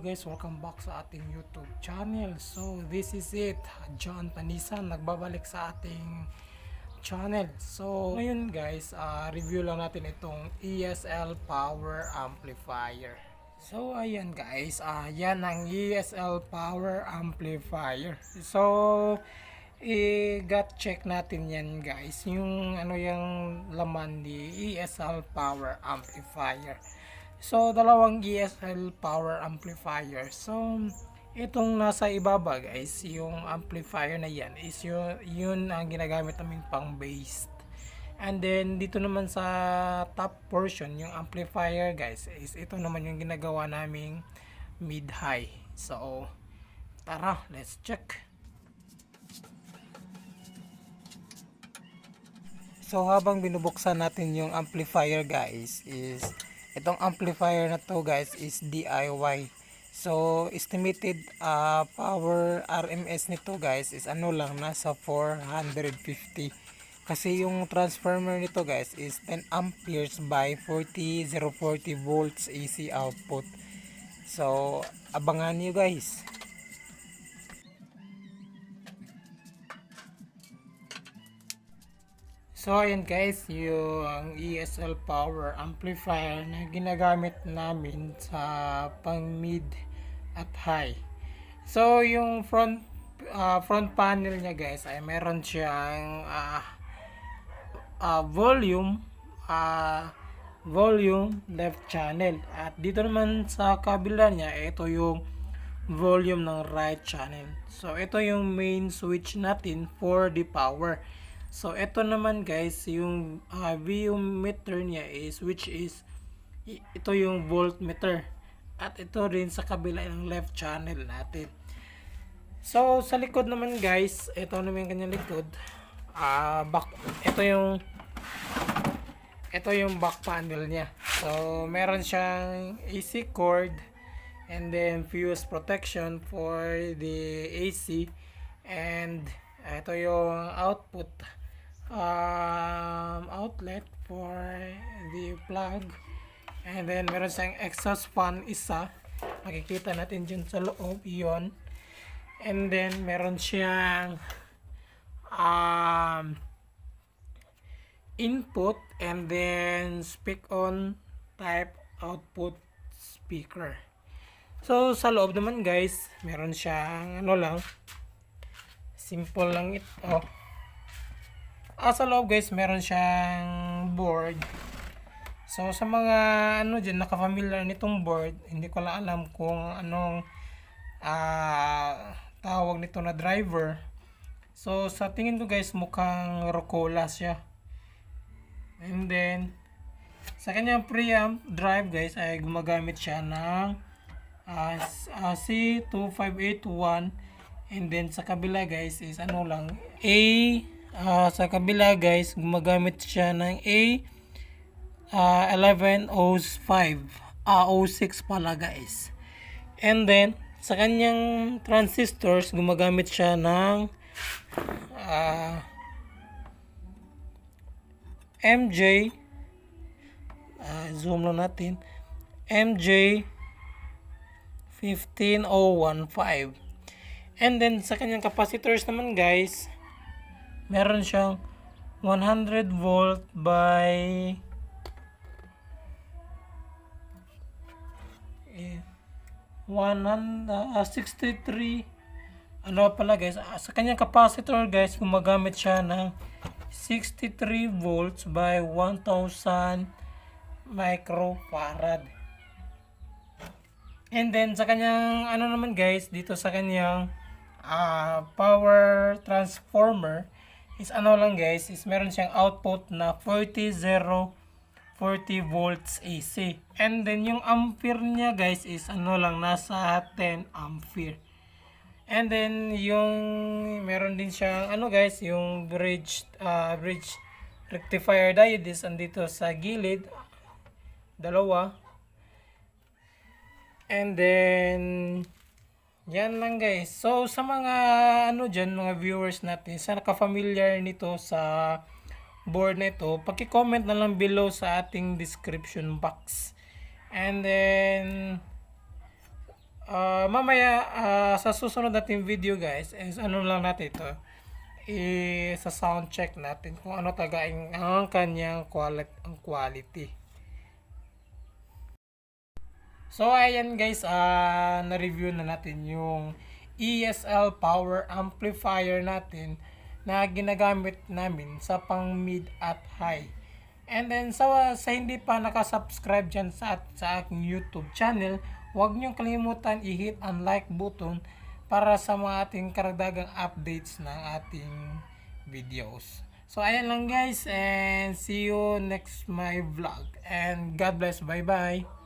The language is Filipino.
guys, welcome back sa ating YouTube channel. So this is it, John Panisan nagbabalik sa ating channel. So ngayon guys, review lang natin itong ESL power amplifier. So ayan guys, yan ang ESL power amplifier. So i-gut check natin yan guys, yung yung laman ni ESL power amplifier. So, dalawang ESL power amplifier. So, itong nasa ibaba guys, yung amplifier na yan is yun ang ginagamit naming pang bass. And then, dito naman sa top portion, yung amplifier guys, is ito naman yung ginagawa naming mid-high. So, tara, let's check. So, habang binubuksan natin yung amplifier guys, is itong amplifier na to guys is DIY. So estimated power RMS nito guys is lang, nasa 450. Kasi yung transformer nito guys is 10 amperes by 040 volts AC output. So abangan nyo guys. So ayan guys, yung ESL power amplifier na ginagamit namin sa pang mid at high. So yung front panel niya guys ay meron siyang volume left channel, at dito naman sa kabila niya ito yung volume ng right channel. So ito yung main switch natin for the power. So ito naman guys, yung VU meter niya is ito yung voltmeter, at ito rin sa kabila ng left channel natin. So sa likod naman guys, ito naman yung kanyang likod. Ito yung back panel niya. So meron siyang AC cord, and then fuse protection for the AC, and ito yung outlet for the plug, and then meron siyang exhaust fan isa, makikita natin dyan sa loob yon, and then meron siyang input and then speak on type output speaker. So sa loob naman guys, meron siyang simple lang ito. Sa loob guys, meron siyang board. So sa mga dyan naka-familiar nitong board, hindi ko lang alam kung anong tawag nito na driver. So sa tingin ko guys, mukhang Rocola siya. And then sa kanyang preamp drive guys ay gumagamit siya ng C2581, and then sa kabila guys is sa kabila guys gumagamit siya ng A1105 pala guys. And then sa kanyang transistors gumagamit siya ng MJ zoom lang natin, MJ 15015. And then sa kanyang capacitors naman guys, meron siyang 100 volt by 63 pala guys. Sa kanyang capacitor guys, gumagamit siya ng 63 volts by 1000 microfarad. And then sa kanyang naman guys, dito sa kanyang power transformer is lang guys, is meron siyang output na 40 volts AC. And then yung ampere niya guys is nasa 10 ampere. And then yung meron din siyang guys, yung bridge rectifier diode is andito sa gilid, dalawa. And then yan lang guys. So sa mga dyan, mga viewers natin, sa naka-familiar nito sa board na ito, paki-comment na lang below sa ating description box. And then Mamaya sa susunod nating video guys is ano lang natin ito, sa sound check natin kung ano talaga ang kanyang quality. So ayan guys, na-review na natin yung ESL power amplifier natin na ginagamit namin sa pang mid at high. And then sa hindi pa nakasubscribe dyan sa aking YouTube channel, huwag niyong kalimutan i-hit ang like button para sa mga ating karagdagang updates ng ating videos. So ayan lang guys, and see you next my vlog, and God bless, bye bye.